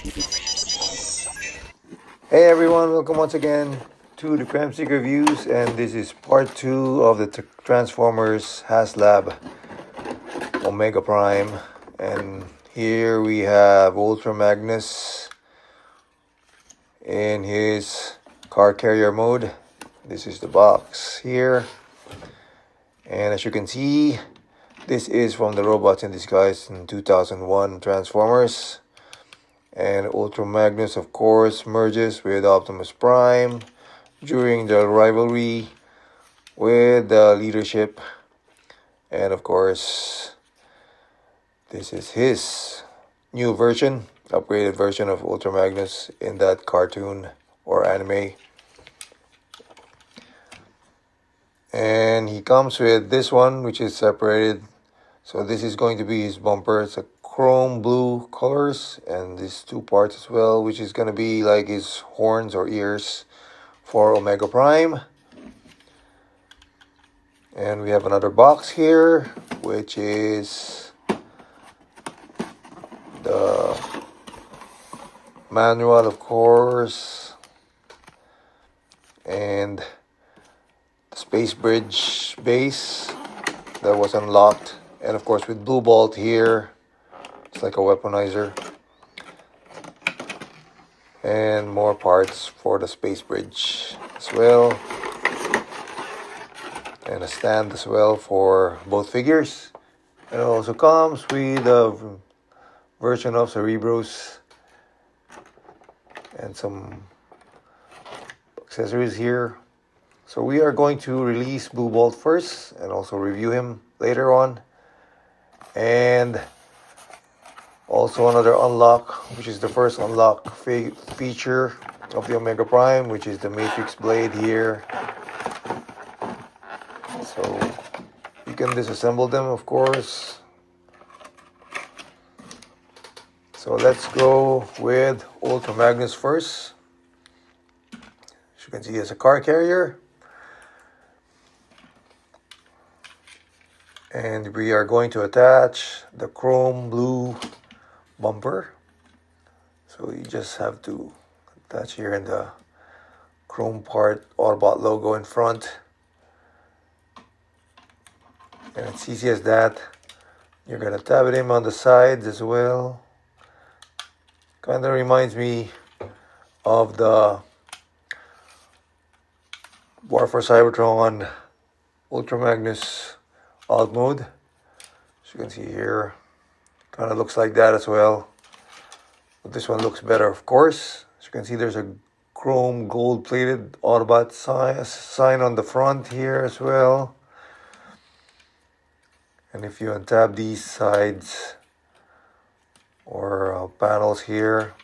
Hey everyone, welcome once again to the Kremzeek reviews, and this is part 2 of the Transformers Haslab Omega Prime. And here we have Ultra Magnus in his car carrier mode. This is the box here, and as you can see, this is from the Robots in Disguise in 2001 Transformers. And Ultra Magnus, of course, merges with Optimus Prime during the rivalry with the leadership. And of course, this is his new version, upgraded version of Ultra Magnus in that cartoon or anime. And he comes with this one, which is separated. So this is going to be his bumper. It's a chrome blue colors, and these two parts as well, which is going to be like his horns or ears for Omega Prime. And we have another box here, which is the manual, of course, and the space bridge base that was unlocked, and of course with Blue Bolt here. It's like a weaponizer. And more parts for the space bridge as well. And a stand as well for both figures. And it also comes with a version of Cerebros and some accessories here. So we are going to release Blue Bolt first and also review him later on. And also another unlock, which is the first unlock feature of the Omega Prime, which is the Matrix Blade here. So you can disassemble them, of course. So let's go with Ultra Magnus first. As you can see, he has a car carrier. And we are going to attach the chrome blue bumper. So you just have to attach here in the chrome part, Autobot logo in front. And it's easy as that. You're going to tab it in on the sides as well. Kind of reminds me of the War for Cybertron Ultra Magnus alt mode. As you can see here, kind of looks like that as well. But this one looks better, of course. As you can see, there's a chrome gold plated Autobot sign on the front here as well. And if you untab these sides or panels here,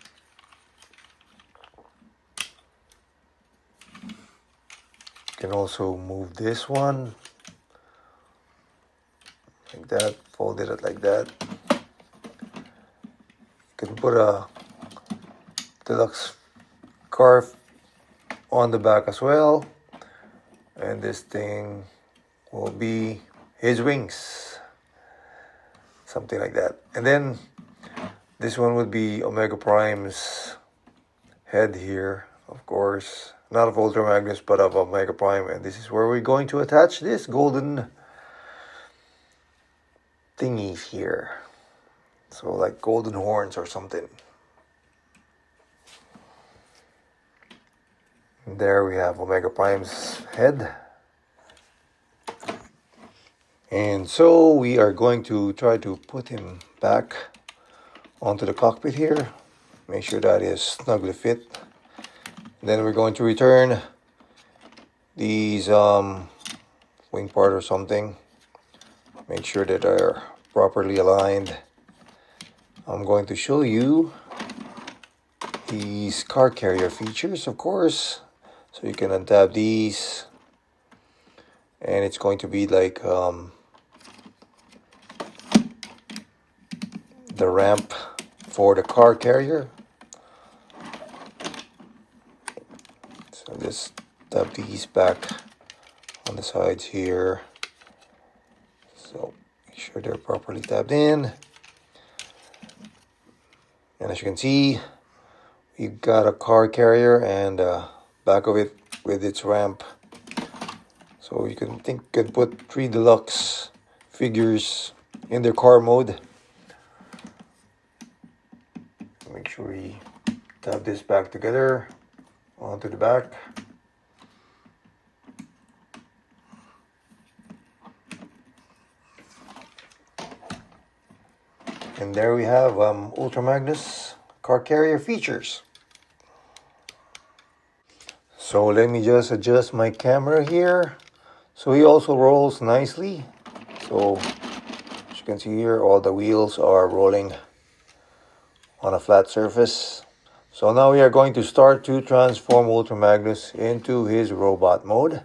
you can also move this one like that, folded it like that. You can put a deluxe scarf on the back as well, and this thing will be his wings, something like that. And then this one would be Omega Prime's head here, of course, not of Ultra Magnus but of Omega Prime. And this is where we're going to attach this golden thingies here, so like golden horns or something. And there we have Omega Prime's head. And so we are going to try to put him back onto the cockpit here, make sure that is snugly fit. And then we're going to return these wing part or something, make sure that they're properly aligned. I'm going to show you these car carrier features, of course. So you can untab these, and it's going to be like the ramp for the car carrier. So just tap these back on the sides here. So make sure they're properly tabbed in. And as you can see, we got a car carrier and back of it with its ramp. So you can put 3 deluxe figures in their car mode. Make sure we tap this back together onto the back. And there we have Ultra Magnus car carrier features. So let me just adjust my camera here. So he also rolls nicely. So as you can see here, all the wheels are rolling on a flat surface. So now we are going to start to transform Ultra Magnus into his robot mode.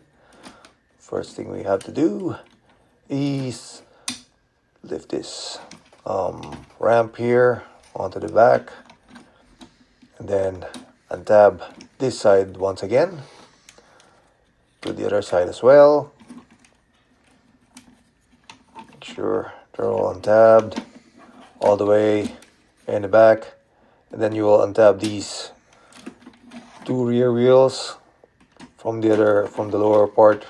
First thing we have to do is lift this ramp here onto the back, and then untab this side once again. Do the other side as well. Make sure they're all untabbed all the way in the back, and then you will untab these 2 rear wheels from the lower part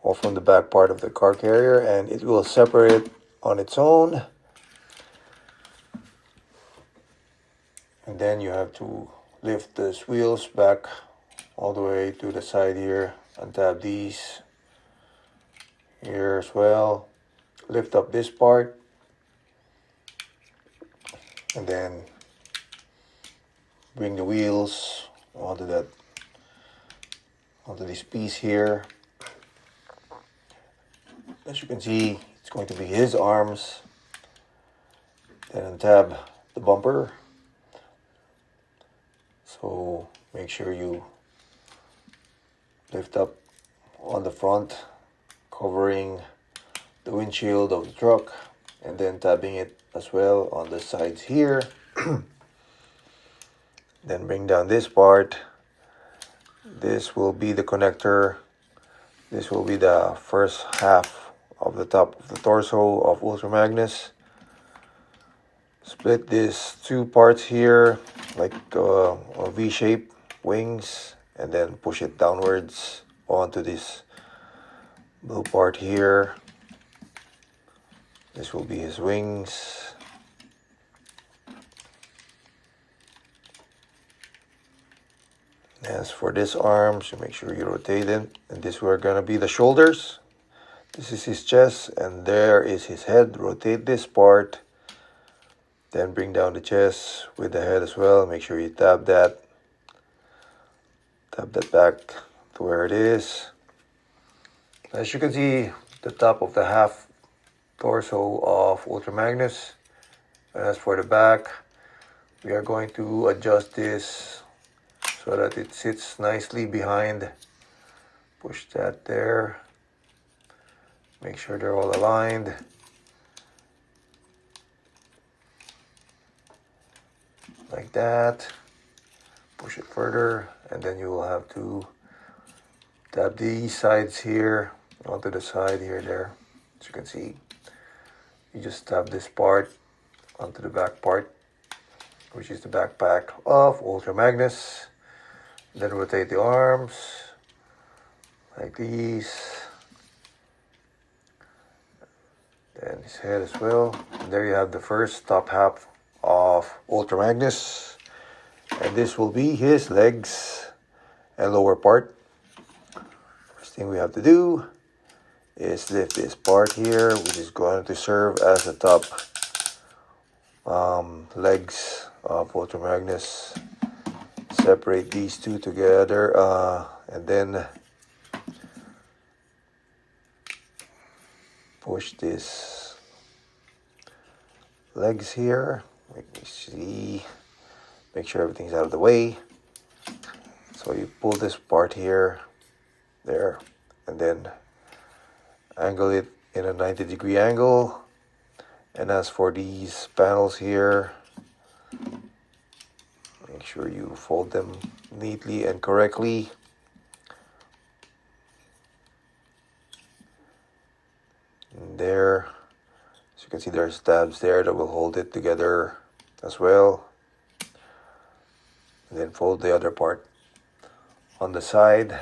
or from the back part of the car carrier, and it will separate on its own. And then you have to lift these wheels back all the way to the side here, untab these here as well, lift up this part, and then bring the wheels onto this piece here. As you can see, it's going to be his arms. Then untab the bumper. So make sure you lift up on the front, covering the windshield of the truck, and then tabbing it as well on the sides here. Then bring down this part. This will be the connector. This will be the first half of the top of the torso of Ultra Magnus. Split these 2 parts here like a V-shape wings, and then push it downwards onto this blue part here. This will be his wings. As for this arm, so make sure you rotate it, and this were gonna be the shoulders. This is his chest, and there is his head. Rotate this part, then bring down the chest with the head as well. Make sure you tap that back to where it is. As you can see, the top of the half torso of Ultra Magnus. And as for the back, we are going to adjust this so that it sits nicely behind. Push that there. Make sure they're all aligned. Like that. Push it further, and then you will have to tap these sides here onto the side here, there. As you can see, you just tap this part onto the back part, which is the backpack of Ultra Magnus. Then rotate the arms like these. Then his head as well. And there you have the first top half of Ultra Magnus. And this will be his legs and lower part. First thing we have to do is lift this part here, which is going to serve as the top legs of Ultra Magnus. Separate these 2 together, and then push this legs here. Let me see. Make sure everything's out of the way. So you pull this part here, there, and then angle it in a 90-degree angle. And as for these panels here, make sure you fold them neatly and correctly. And there, as you can see, there's tabs there that will hold it together as well. And then fold the other part on the side.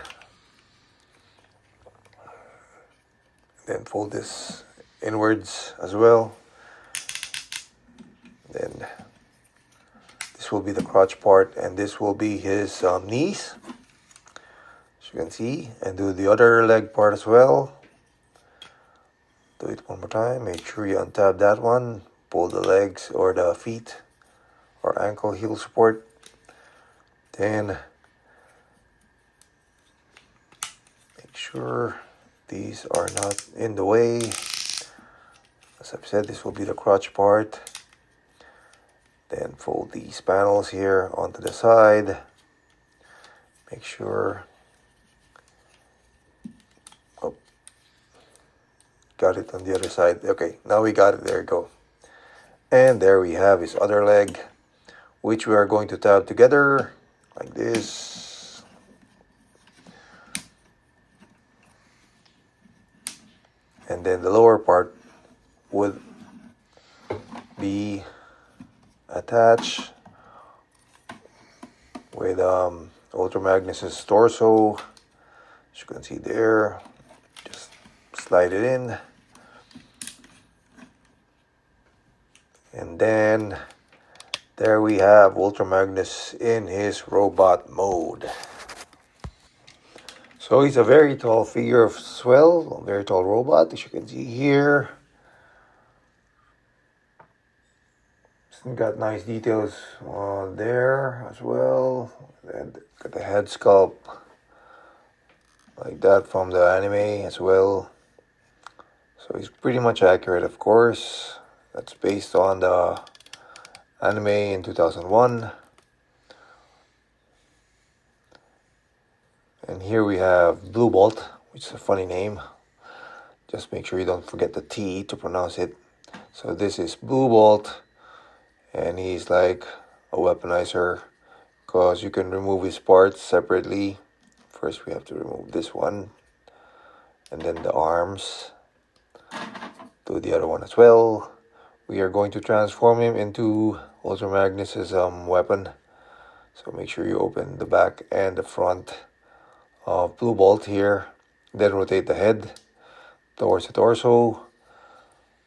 Then fold this inwards as well. Then this will be the crotch part, and this will be his knees, as you can see. And do the other leg part as well. Do it one more time. Make sure you untap that one. Pull the legs or the feet or ankle heel support. Then make sure these are not in the way. As I've said, this will be the crotch part. Then fold these panels here onto the side. Make sure. Oh, got it on the other side. Okay, now we got it. There you go. And there we have his other leg, which we are going to tab together like this. And then the lower part would be attached with Ultra Magnus's torso. As you can see there, just slide it in. And then there we have Ultra Magnus in his robot mode. So he's a very tall figure of swell, a very tall robot, as you can see here. Got nice details on there as well. And got the head sculpt like that from the anime as well. So he's pretty much accurate, of course. That's based on the anime in 2001. And here we have Blue Bolt, which is a funny name. Just make sure you don't forget the T to pronounce it. So this is Blue Bolt. And he's like a weaponizer because you can remove his parts separately. First we have to remove this one. And then the arms. Do the other one as well. We are going to transform him into Ultra Magnus's weapon. So make sure you open the back and the front of Blue Bolt here. Then rotate the head towards the torso.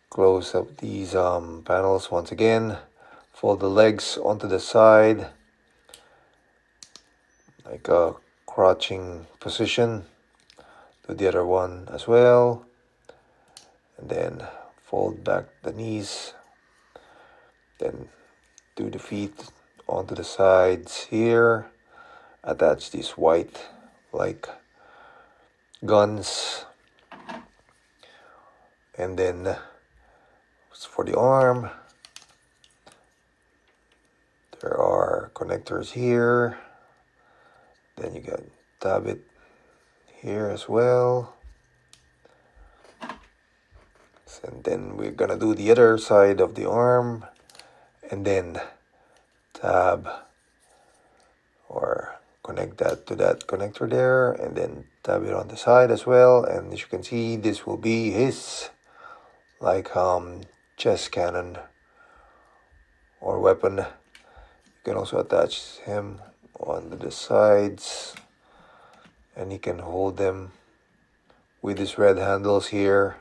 Close up these panels once again. Fold the legs onto the side, like a crouching position. Do the other one as well. And then fold back the knees. Then do the feet onto the sides here. Attach these white, like guns. And then for the arm, there are connectors here. Then you can tab it here as well. And then we're gonna do the other side of the arm. And then tab or connect that to that connector there. And then tab it on the side as well. And as you can see, this will be his like chest cannon or weapon. You can also attach him on the sides, and he can hold them with his red handles here.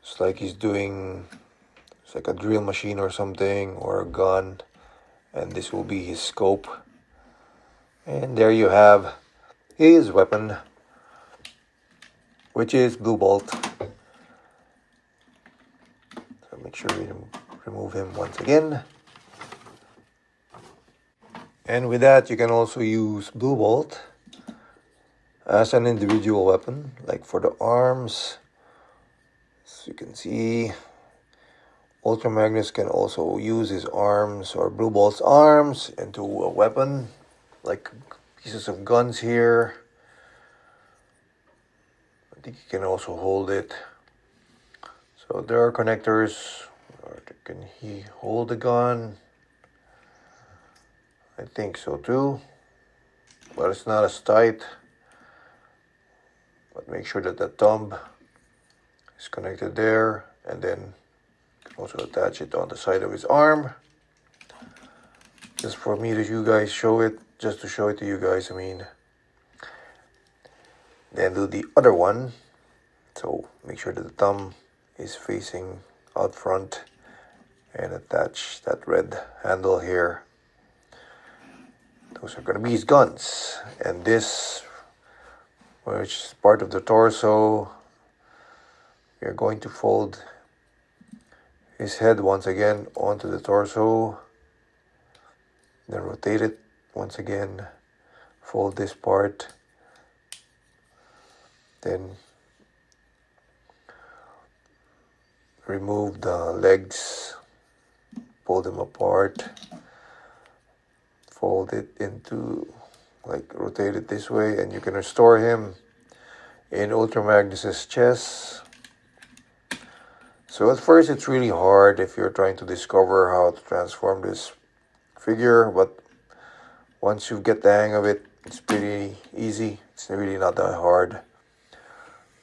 It's like he's doing, it's like a drill machine or something, or a gun. And this will be his scope. And there you have his weapon, which is Blue Bolt. So make sure you remove him once again. And with that, you can also use Blue Bolt as an individual weapon, like for the arms. So you can see, Ultra Magnus can also use his arms or Blue Bolt's arms into a weapon, like pieces of guns here. I think he can also hold it. So there are connectors, or can he hold the gun? I think so too, but it's not as tight. But make sure that the thumb is connected there, and then you can also attach it on the side of his arm, just for me to you guys show it, just to show it to you guys, I mean. Then do the other one. So make sure that the thumb is facing out front and attach that red handle here. Those are going to be his guns. And this, which is part of the torso, we are going to fold his head once again onto the torso. Then rotate it once again. Fold this part. Then remove the legs. Pull them apart. Fold it into, like, rotate it this way, and you can restore him in Ultra Magnus's chest. So at first it's really hard if you're trying to discover how to transform this figure, but once you get the hang of it, it's pretty easy. It's really not that hard.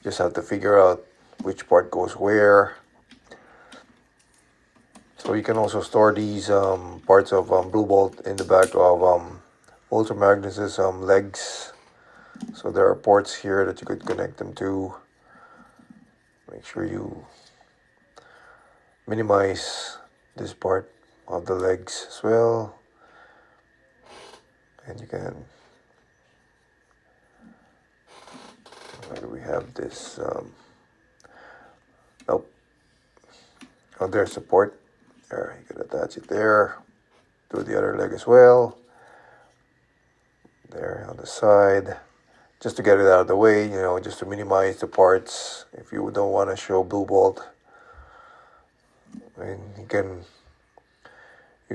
Just have to figure out which part goes where. So you can also store these parts of Blue Bolt in the back of Ultra Magnus's legs. So there are ports here that you could connect them to. Make sure you minimize this part of the legs as well. And you can, where do we have this? Nope. Oh, there's support. There, you can attach it there. Do the other leg as well. There on the side. Just to get it out of the way, you know, just to minimize the parts. If you don't want to show Blue Bolt, I mean, you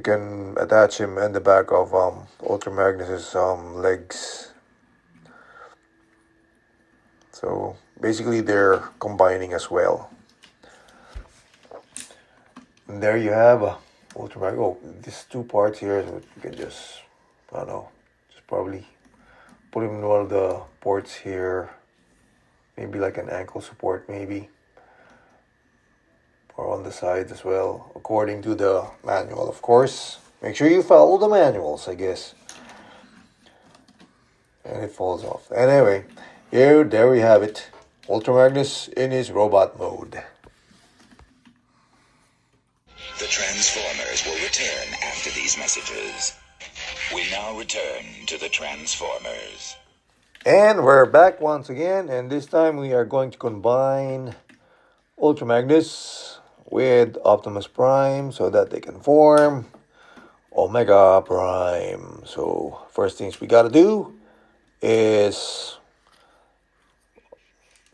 can attach him in the back of Ultra Magnus's legs. So basically they're combining as well. And there you have Ultra Magnus. Oh, these two parts here, so you can just, I don't know, just probably put him in one of the ports here. Maybe like an ankle support, maybe. Or on the sides as well, according to the manual, of course. Make sure you follow the manuals, I guess. And it falls off. Anyway, there we have it. Ultra Magnus in his robot mode. The Transformers will return after these messages. We now return to the Transformers. And we're back once again, and this time we are going to combine Ultra Magnus with Optimus Prime so that they can form Omega Prime. So first things we gotta do is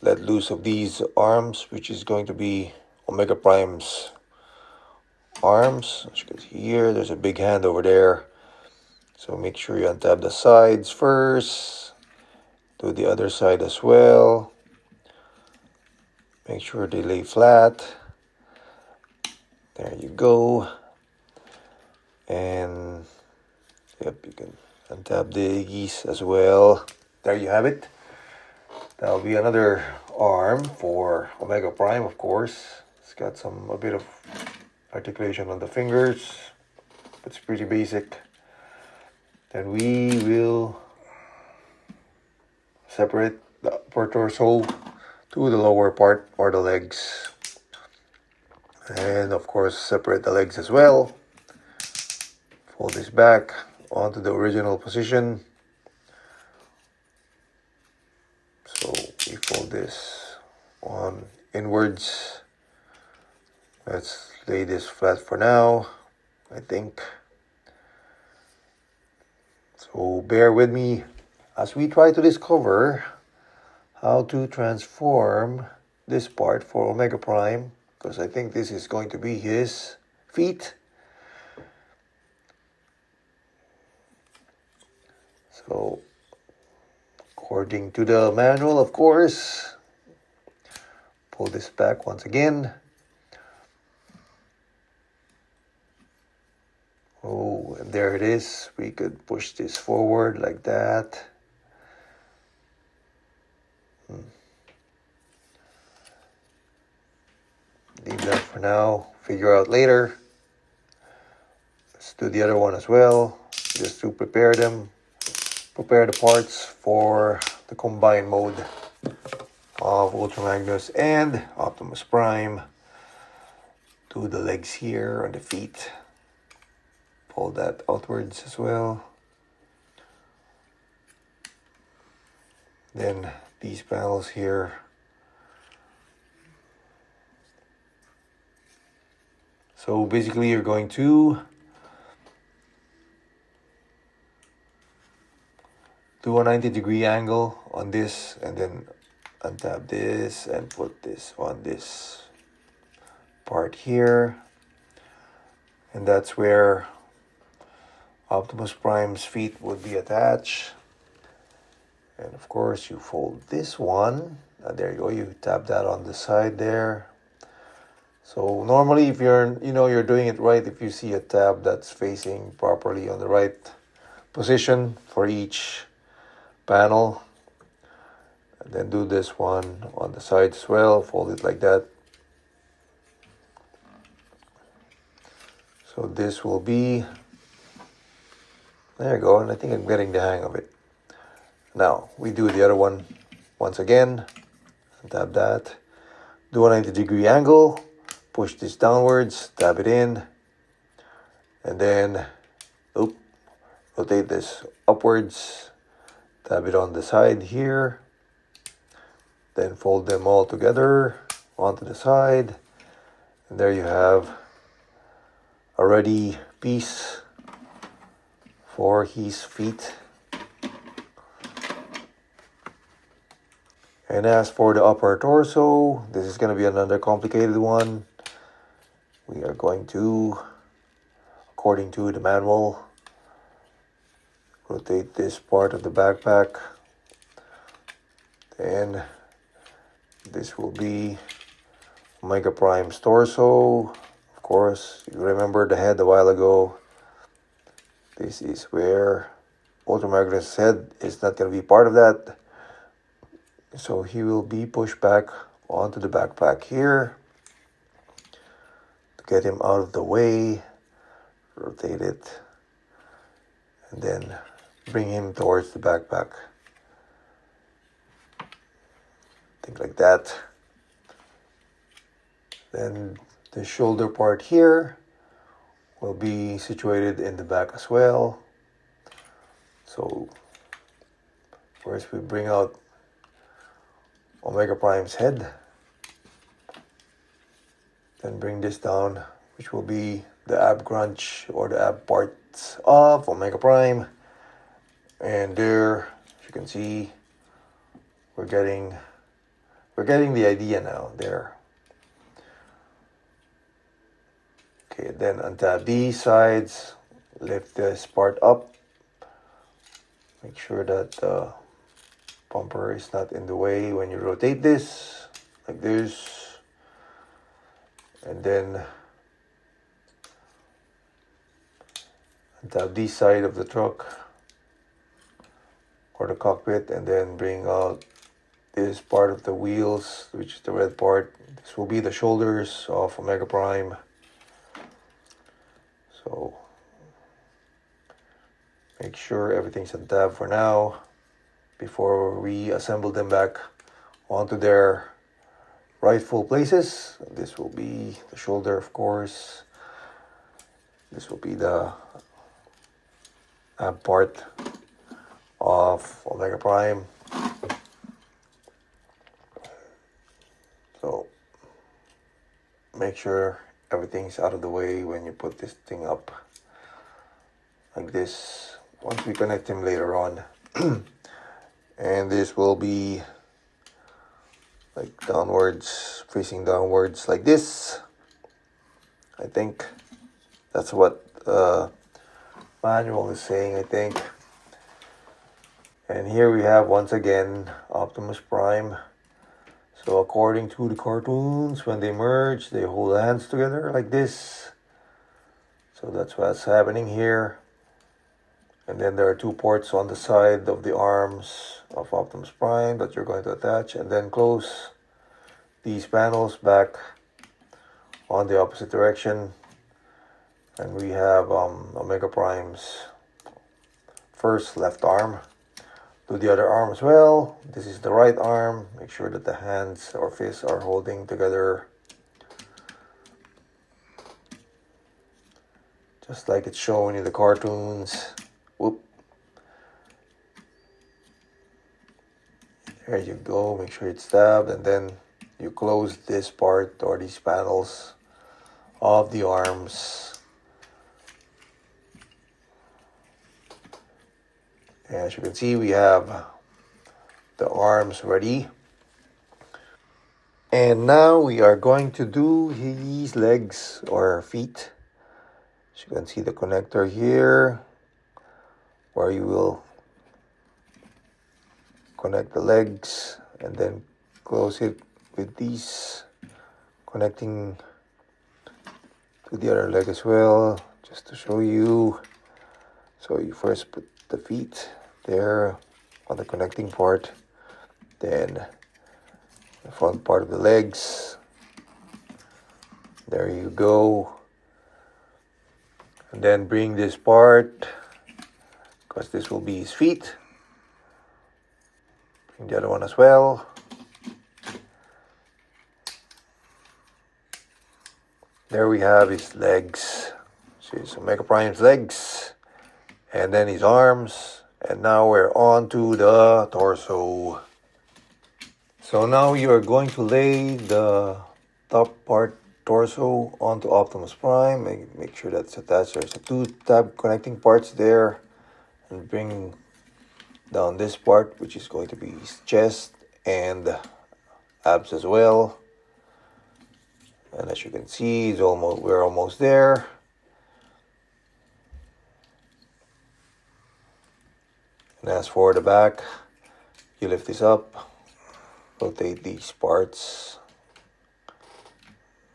let loose of these arms, which is going to be Omega Prime's arms. As you can see here, there's a big hand over there. So make sure you untap the sides first. Do the other side as well. Make sure they lay flat. There you go. And yep, you can untap the geese as well. There you have it. That'll be another arm for Omega Prime, of course. It's got a bit of articulation on the fingers. It's pretty basic. Then we will separate the upper torso to the lower part or the legs. And of course separate the legs as well. Fold this back onto the original position. So we fold this on inwards. Let's lay this flat for now, I think. So bear with me as we try to discover how to transform this part for Omega Prime, because I think this is going to be his feet. So according to the manual, of course, pull this back once again. Oh, and there it is. We could push this forward like that. Leave that for now. Figure out later. Let's do the other one as well. just to prepare the parts for the combined mode of Ultra Magnus and Optimus Prime. Do the legs here on the feet. Fold that outwards as well. Then these panels here. So basically you're going to do a 90-degree angle on this and then untap this and put this on this part here. And that's where Optimus Prime's feet would be attached. And of course you fold this one. There you go, you tap that on the side there. So normally if you're doing it right, if you see a tab that's facing properly on the right position for each panel, and then do this one on the side as well, fold it like that. So this will be, there you go, and I think I'm getting the hang of it. Now we do the other one once again, tap that, do a 90-degree angle, push this downwards, tap it in, and then rotate this upwards, tap it on the side here, then fold them all together onto the side, and there you have a ready piece for his feet. And as for the upper torso, this is going to be another complicated one. We are going to, according to the manual, rotate this part of the backpack. Then this will be Omega Prime's torso. Of course, you remember the head a while ago. This is where Ultra Magnus' head is not going to be part of that. So he will be pushed back onto the backpack here. To get him out of the way, rotate it, and then bring him towards the backpack. Think like that. Then the shoulder part here will be situated in the back as well. So first we bring out Omega Prime's head, then bring this down, which will be the ab crunch or the ab parts of Omega Prime. And there, as you can see, we're getting the idea now there. Okay, then untap these sides, lift this part up, make sure that the bumper is not in the way when you rotate this, like this, and then untap this side of the truck or the cockpit, and then bring out this part of the wheels, which is the red part. This will be the shoulders of Omega Prime. So make sure everything's on tab for now before we assemble them back onto their rightful places. This will be the shoulder, of course. This will be the ab part of Omega Prime. So make sure everything's out of the way when you put this thing up like this, once we connect him later on. And this will be like downwards, facing downwards like this. I think that's what manual is saying, I think. And here we have once again Optimus Prime. So according to the cartoons, when they merge, they hold hands together like this. So that's what's happening here. And then there are two ports on the side of the arms of Optimus Prime that you're going to attach, and then close these panels back on the opposite direction. And we have Omega Prime's first left arm. Do the other arm as well. This is the right arm. Make sure that the hands or fists are holding together, just like it's shown in the cartoons. Whoop. There you go. Make sure it's stabbed, and then you close this part or these panels of the arms. And as you can see, we have the arms ready. And now we are going to do his legs or feet. As you can see the connector here, where you will connect the legs and then close it with these connecting to the other leg as well, just to show you. So you first put the feet there on the connecting part, then the front part of the legs. There you go. And then bring this part, because this will be his feet. Bring the other one as well. There we have his legs. So it's Omega Prime's legs. And then his arms. And now we're on to the torso. So now you are going to lay the top part torso onto Optimus Prime. Make sure that's attached. There's a 2 tab connecting parts there. And bring down this part, which is going to be his chest and abs as well. And as you can see, we're almost there. And as for the back, you lift this up, rotate these parts,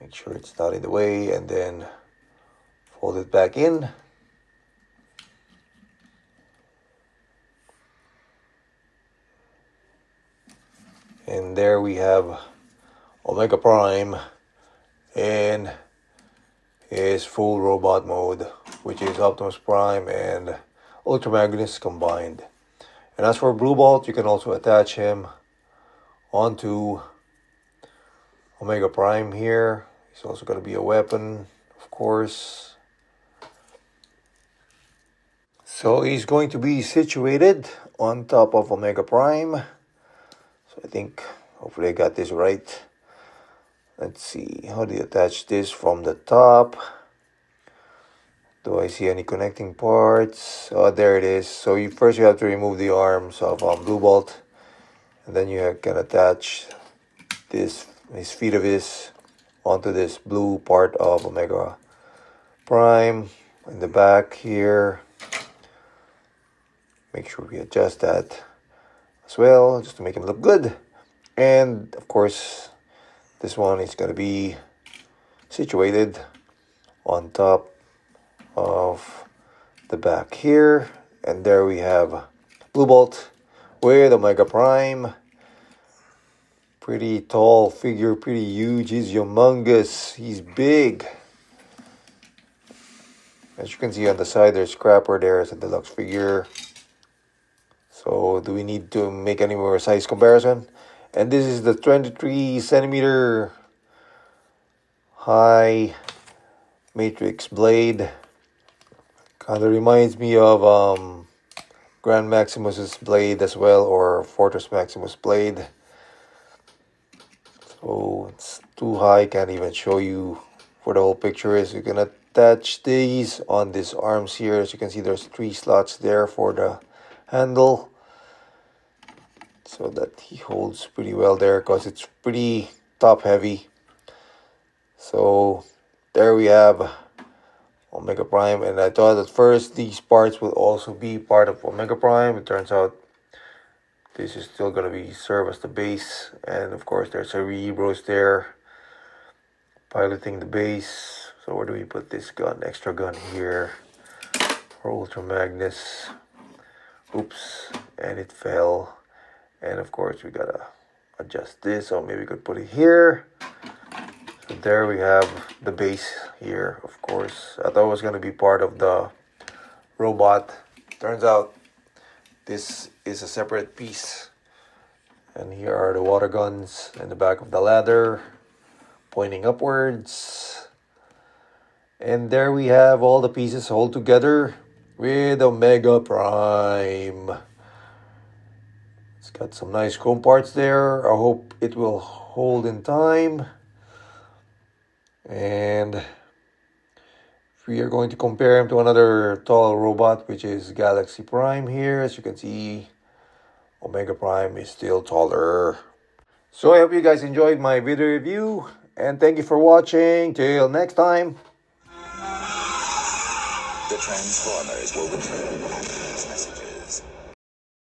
make sure it's not in the way, and then fold it back in. And there we have Omega Prime in his full robot mode, which is Optimus Prime and Ultra Magnus combined. And as for Blue Bolt, you can also attach him onto Omega Prime here. He's also going to be a weapon, of course. So he's going to be situated on top of Omega Prime. So I think, hopefully I got this right. Let's see, how do you attach this from the top? Do I see any connecting parts? Oh, there it is. So first you have to remove the arms of Blue Bolt. And then you can attach his feet of his onto this blue part of Omega Prime in the back here. Make sure we adjust that as well, just to make him look good. And of course, this one is going to be situated on top of the back here. And there we have Blue Bolt with Omega Prime. Pretty tall figure, pretty huge. He's humongous. He's big. As you can see on the side, there's Scrapper there as a deluxe figure. So do we need to make any more size comparison? And this is the 23 centimeter high matrix blade. Kind of reminds me of Grand Maximus's blade as well, or Fortress Maximus blade. So it's too high, can't even show you for the whole picture. Is you can attach these on these arms here. As you can see, there's 3 slots there for the handle, so that he holds pretty well there, because it's pretty top heavy. So there we have Omega Prime, and I thought at first these parts would also be part of Omega Prime. It turns out this is still going to serve as the base. And of course there's Cerebros there piloting the base. So where do we put this gun? Extra gun here for Ultra Magnus. Oops, and it fell. And of course we gotta adjust this, so maybe we could put it here. So there we have the base here. Of course, I thought it was gonna be part of the robot. Turns out This is a separate piece. And here are the water guns in the back of the ladder, pointing upwards. And there we have all the pieces all together with Omega Prime. It's got some nice chrome parts there. I hope it will hold in time. And we are going to compare him to another tall robot, which is Galaxy Prime here. As you can see, Omega Prime is still taller. So I hope you guys enjoyed my video review. And thank you for watching. Till next time. The Transformers will return after these messages.